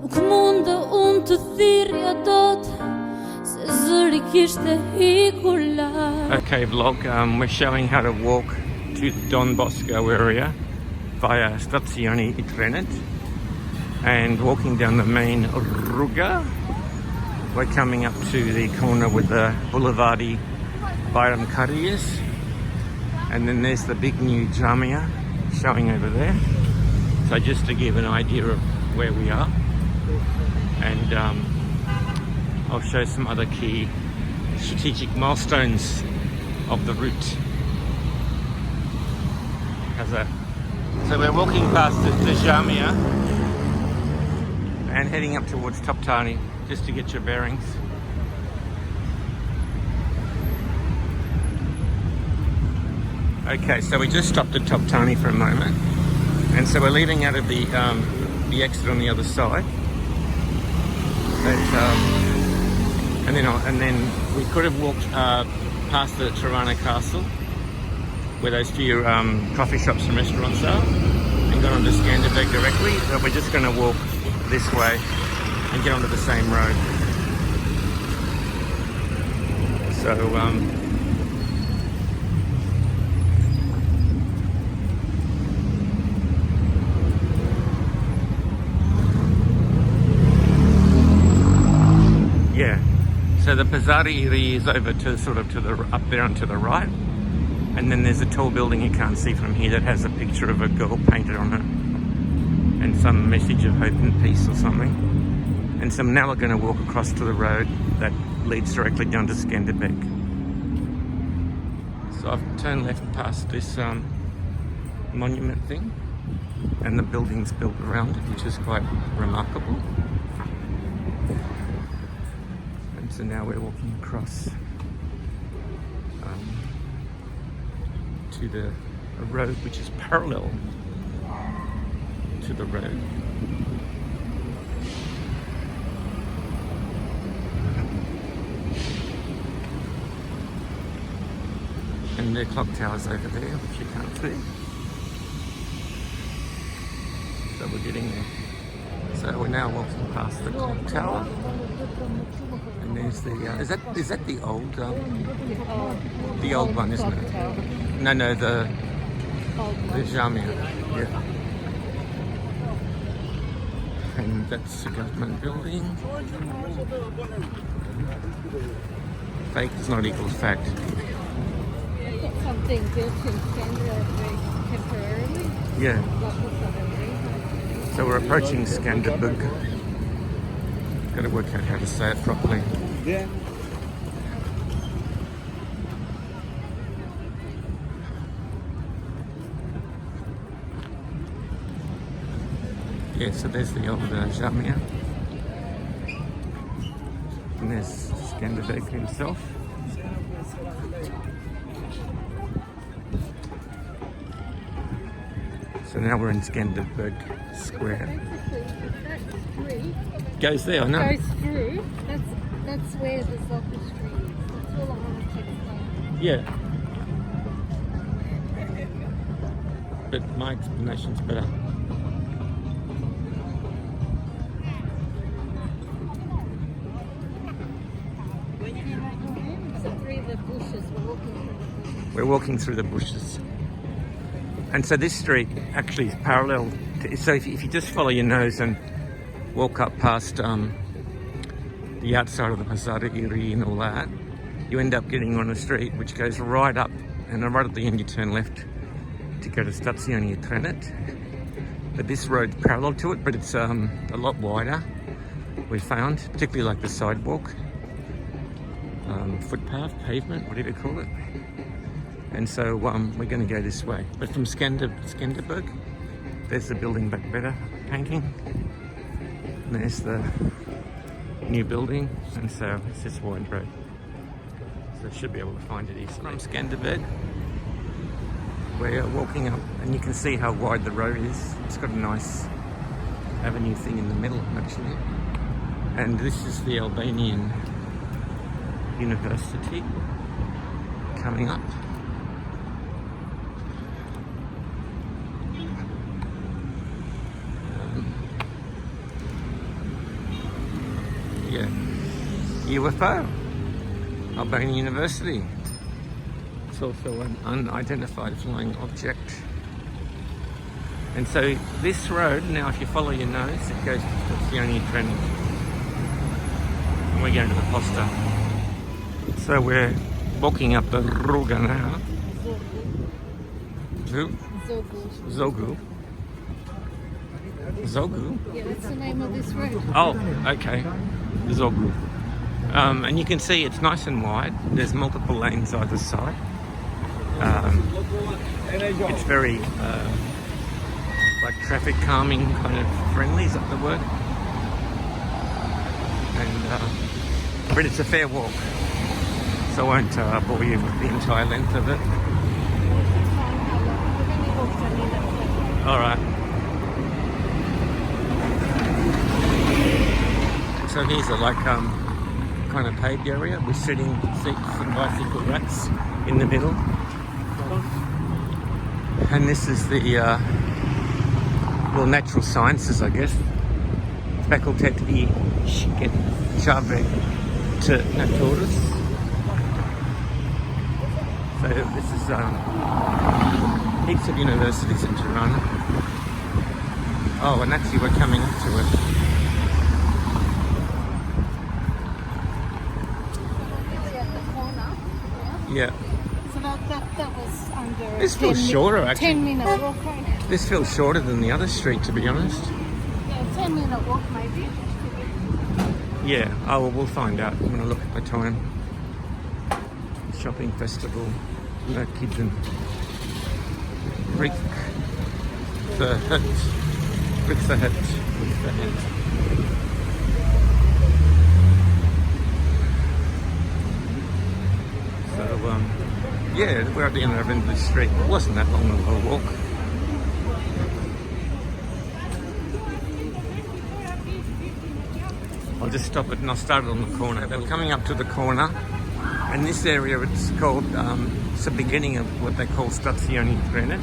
Nuk mundë unë të thirrja dot, se zëri kishte ikur lart. Okay vlog, we're showing how to walk to the Don Bosco area via Stacioni Trenit and walking down the main Ruga. We're coming up to the corner with the Boulevardi Bayram Kariyas, and then there's the big new Jamia showing over there. So just to give an idea of where we are, and I'll show some other key strategic milestones of the route. How's that? So we're walking past the Jamia and heading up towards Toptani, just to get your bearings. Okay, so we just stopped at Toptani for a moment, and so we're leaving out of the exit on the other side. But, and then we could have walked past the Tirana Castle, where those few coffee shops and restaurants are, and gone onto Skanderbeg directly. But we're just going to walk this way and get onto the same road. So yeah, so the Pizzari is over to sort of to the up there and to the right, and then there's a tall building you can't see from here that has a picture of a girl painted on it and some message of hope and peace or something. And so now we're going to walk across to the road that leads directly down to Skanderbeg. So I've turned left past this monument thing, and the buildings built around it, which is quite remarkable. And so now we're walking across to a road which is parallel to the road. And the clock tower's over there, which you can't see. So we're getting there. So we're now walking past the clock tower. And there's the is that the old one, isn't it? No, the Jamia. Yeah. And that's the government building. Fake does not equal fact. Something built in Skanderbeg temporarily. Yeah. So we're approaching Skanderbeg. Got to work out how to say it properly. Yeah. Yeah, so there's the old Jamia. And there's Skanderbeg himself. So now we're in Skanderbeg Square. Goes there, I know. Goes through. That's where the soccer street is. That's all I want to explain. Yeah. But my explanation's better. We're walking through the bushes. And so this street actually is parallel to, so if you just follow your nose and walk up past the outside of the Pizzari Iri and all that, you end up getting on a street which goes right up, and right at the end you turn left to go to Stacioni Trenit. But this road's parallel to it, but it's a lot wider, we found, particularly like the sidewalk, footpath, pavement, whatever you call it. And so we're going to go this way. But from Skanderbeg, there's the building back better painting. And there's the new building, and so it's this wide road. So I should be able to find it easily. From Skanderbeg, we're walking up, and you can see how wide the road is. It's got a nice avenue thing in the middle, actually. And this is the Albanian University coming up. Yeah. UFO. Albania University. It's also an unidentified flying object. And so this road, now if you follow your nose, it goes to Stacioni Trenit. And we're going to the Posta. So we're walking up the Ruga now. Zogu. Zogu? Yeah, that's the name of this road. Oh, okay. Zogu. And you can see it's nice and wide. There's multiple lanes either side. It's very like traffic calming, kind of friendly, is that the word? And but it's a fair walk, so I won't bore you with the entire length of it. All right. So here's a like kind of paved area with sitting seats and bicycle racks in the middle. And this is the well, natural sciences, I guess. Facultet I Chave to Naturis. So this is heaps of universities in Tirana. Oh, and actually we're coming up to it. Yeah. So that was under This feels shorter, actually. 10-minute walk, right? This feels shorter than the other street, to be honest. Yeah, 10-minute walk maybe. Yeah, oh, well, we'll find out. I'm going to look at the time. Shopping festival. No kids and Rick the Hut. Rick the Hut. Rick the Hut. So, yeah, we're at the end of the street. It wasn't that long of a walk. I'll just stop it, and I'll start it on the corner. We're coming up to the corner, and this area, it's called, it's the beginning of what they call Stacioni Trenit,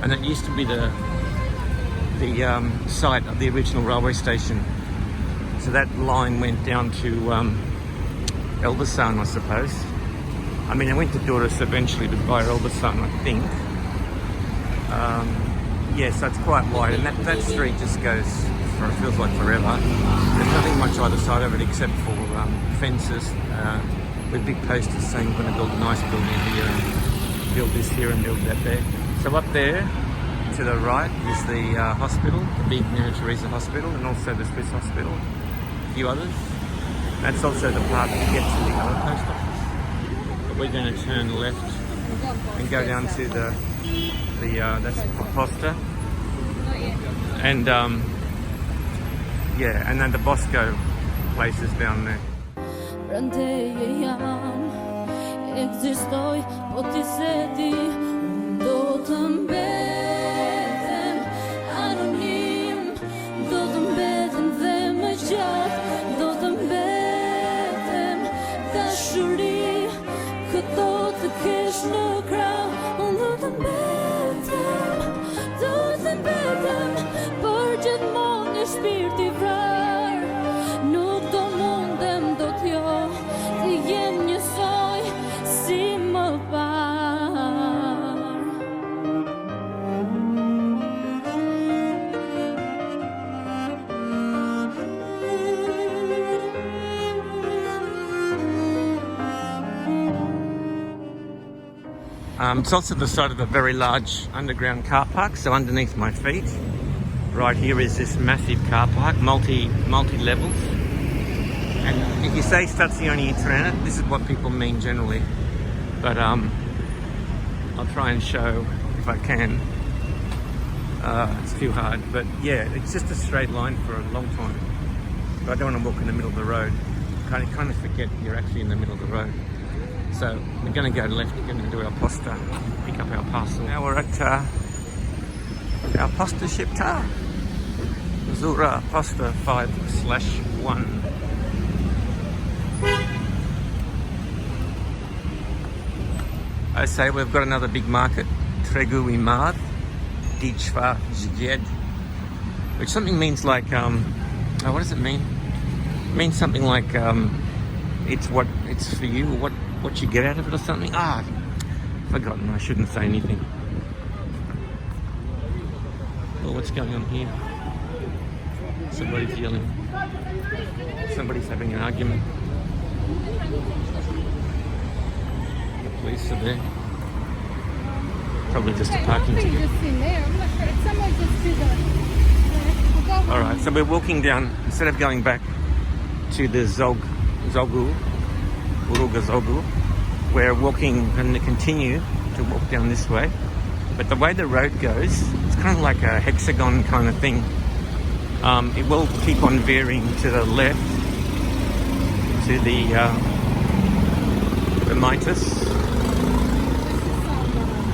and it used to be the site of the original railway station. So that line went down to Elbasan, I suppose. I mean, I went to Durrës eventually, but via Elbasan, I think. Yeah, so it's quite wide, and that street just goes for, it feels like forever. There's nothing much either side of it except for fences with big posters saying we're going to build a nice building here and build this here and build that there. So up there to the right is the hospital, the big Mary Teresa Hospital, and also the Swiss Hospital, a few others. That's also the part that gets to the other post office. But we're going to turn left and go down to the that's the Posta. And yeah, and then the Bosco place is down there. It's also the site of a very large underground car park, so underneath my feet, right here is this massive car park, multi levels. And if you say Stacioni Tirana, this is what people mean generally. But I'll try and show if I can. It's too hard, but yeah, it's just a straight line for a long time. But I don't want to walk in the middle of the road. Kind of forget you're actually in the middle of the road. So we're going to go left, we're going to do our posta, pick up our parcel. Now we're at our posta shipta, Zura Posta 5/1. I say we've got another big market, Tregu I Madh, Dichva Zjed, which something means like, what does it mean? means something like it's for you, what you get out of it or something. Forgotten. I shouldn't say anything. Oh, what's going on here? Somebody's yelling. Somebody's having an argument. The police are there. Probably just a parking ticket. Just in there. I'm not sure. It's somewhere just to the. All right, so we're walking down, instead of going back to the Zogu, we're going to continue to walk down this way. But the way the road goes, it's kind of like a hexagon kind of thing. It will keep on veering to the left, to the Mitas,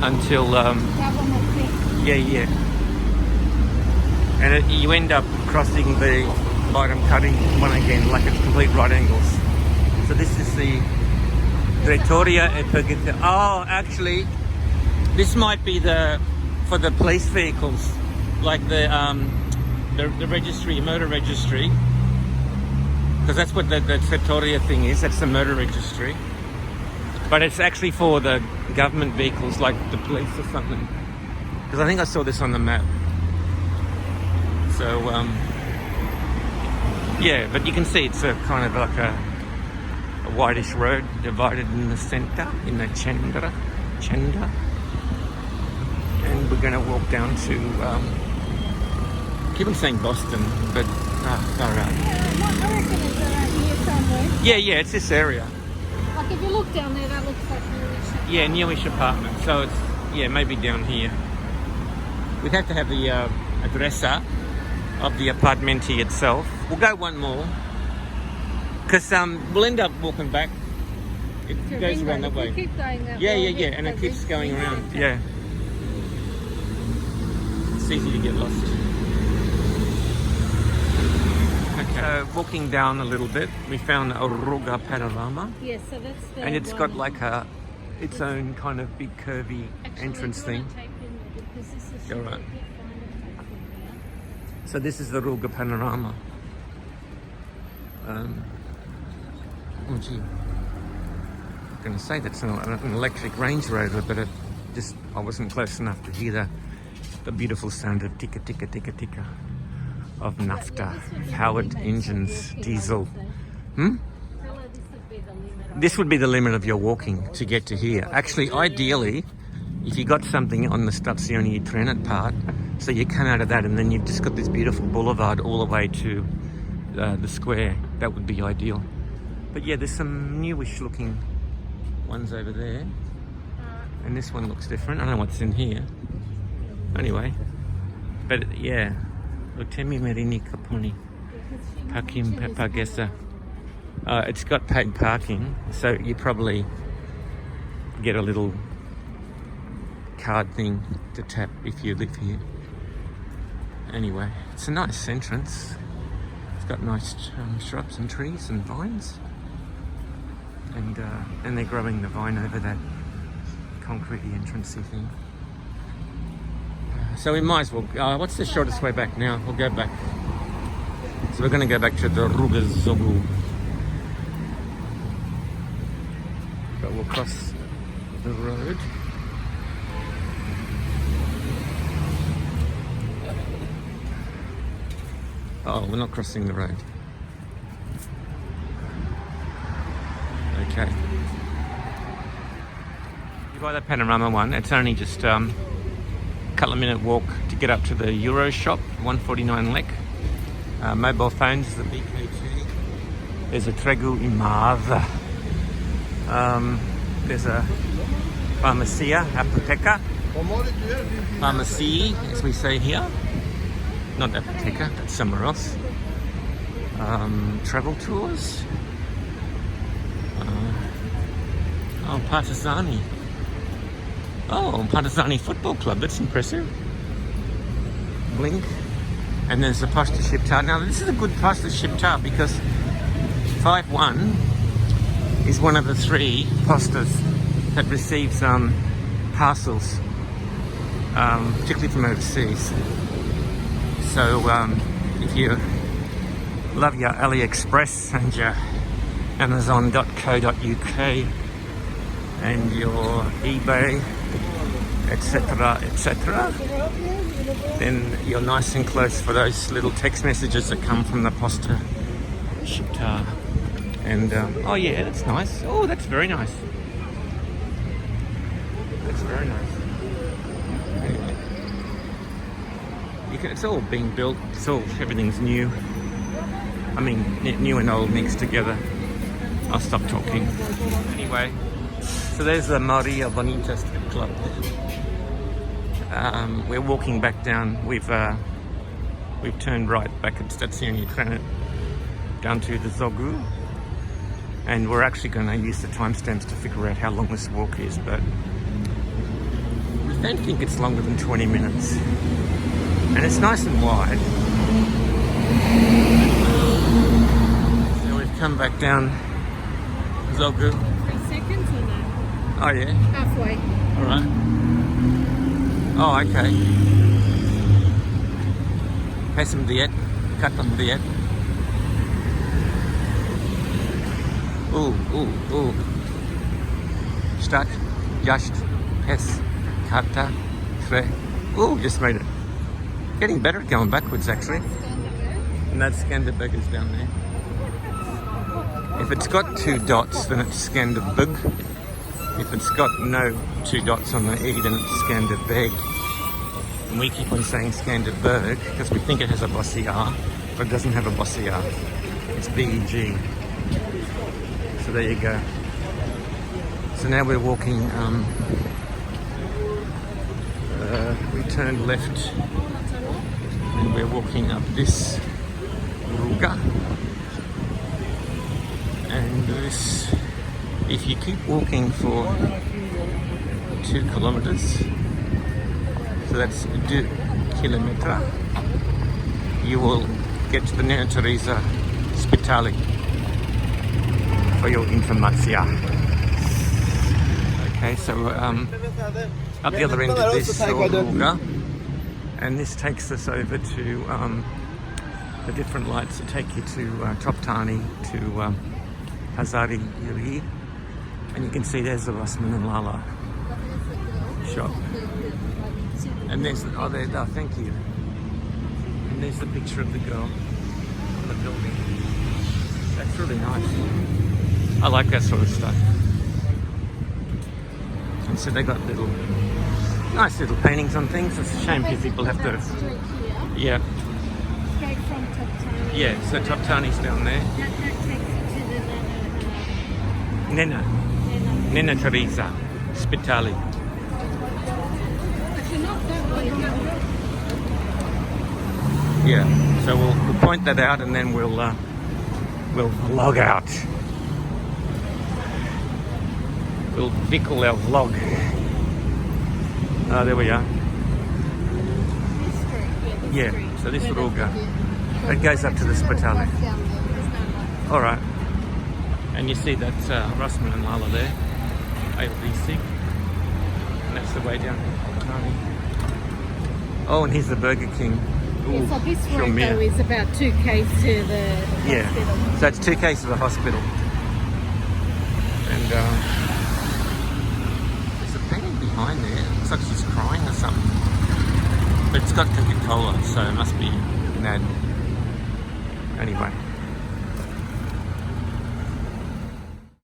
until, and you end up crossing the bottom cutting one again, like it's complete right angles. So this is the Trattoria e Pagetta. Oh, actually, this might be for the police vehicles, like the registry, motor registry, because that's what the Trattoria thing is. That's the motor registry, but it's actually for the government vehicles, like the police or something. Because I think I saw this on the map. So yeah, but you can see it's a kind of like a whitish road divided in the centre, in the Chenda. And we're going to walk down to, I keep on saying Boston, but far out. I reckon it's around here somewhere. Yeah, it's this area. Like if you look down there, that looks like newish. Yeah, newish apartment. So it's, maybe down here. We'd have to have the addressa of the apartmenti itself. We'll go one more, because we'll end up walking back. It goes around that way. Keep going that Yeah, and it keeps going around. Yeah. It's easy to get lost. Okay. So walking down a little bit, we found a Ruga panorama. Yeah, so that's the and it's got like its own kind of big curvy entrance thing. You're right. So this is the Ruga panorama. Oh gee. I'm going to say that's an electric Range Rover, but I wasn't close enough to hear the beautiful sound of ticka ticka ticka ticka of naphtha powered engines, diesel. This would be the limit of your walking to get to here. Actually, ideally, if you got something on the Stacioni Trenit part, so you come out of that and then you've just got this beautiful boulevard all the way to the square, that would be ideal. But yeah, there's some newish looking ones over there, and this one looks different. I don't know what's in here. Anyway, but yeah, Lutemi Merini Caponi, Pakim Pepagesa. It's got paid parking, so you probably get a little card thing to tap if you live here. Anyway, it's a nice entrance. It's got nice shrubs and trees and vines, and they're growing the vine over that concretey entrancey thing. So we might as well. What's the shortest way back now? We'll go back. So we're going to go back to the Ruga Zogu. But we'll cross the road. Oh, we're not crossing the road. Okay. You buy the panorama one, it's only just a couple of minute walk to get up to the Euro shop, 149 lek. Mobile phones, the BKT. There's a Tregu Imava. There's a Pharmacia, Apoteca. Pharmacy, as we say here. Not Apoteca, that's somewhere else. Travel tours. Partisani. Oh, Partisani Football Club, that's impressive. Blink. And there's a Posta Shiptar. Now, this is a good Posta Shiptar because 5-1 is one of the 3 postas that receives parcels, particularly from overseas. So if you Love your AliExpress and your Amazon.co.uk and your eBay, etc., etc. Then you're nice and close for those little text messages that come from the Posta Shita. And oh yeah, that's nice. Oh, that's very nice. That's very nice. Anyway, it's all being built. Everything's new. I mean, new and old mixed together. I'll stop talking. Anyway, so there's the Maria Bonita Strip Club. We're walking back down. We've turned right back at Stacioni Trenit down to the Zogu, and we're actually going to use the timestamps to figure out how long this walk is, but I don't think it's longer than 20 minutes, and it's nice and wide. So we've come back down Zogu. 3 seconds or no? Oh yeah. Halfway. All right. Oh, okay. Hay some diet. Cut on diet. Ooh. Start. Just. Hes. Kata. Tre. Ooh, just made it. Getting better at going backwards, actually. And that's Skanderbeg down there. If it's got 2 dots, then it's Skanderbeg. If it's got no 2 dots on the E, then it's Skanderbeg. And we keep on saying Skanderbeg because we think it has a bossy R, but it doesn't have a bossy R. It's B-E-G. So there you go. So now we're walking, we turned left and we're walking up this Ruga. And this, if you keep walking for 2 kilometers, so that's 2 kilometer, you will get to the Nina Teresa Spitali for your information. Okay, so up the other end of this Ruga, and this takes us over to the different lights that take you to Toptani, to Hazari Yuri, and you can see there's the Rossman and Lala shop. And there's, thank you. And there's the picture of the girl on the building. That's really nice. I like that sort of stuff. And so they got nice little paintings on things. It's a shame people have to. Yeah. Straight from Toptani. Yeah, so Toptani's down there. That takes you to the Nina Teresa Spitali. Actually, not that way. Yeah, so we'll point that out and then we'll log out. We'll pickle our vlog. There we are. This street, Yeah, street. so this Where will all go. the- It goes up to the Spitali. Down there, there's no light. All right. And you see that's Rossman and Lala there, ALDC. And that's the way down. Oh, and here's the Burger King. Ooh, Yeah, so this road Shamir. though is about 2 k's to the Yeah, hospital. so it's 2 k's to the hospital. And there's a painting behind there. It looks like she's crying or something. But it's got Coca-Cola, so it must be an ad. Anyway.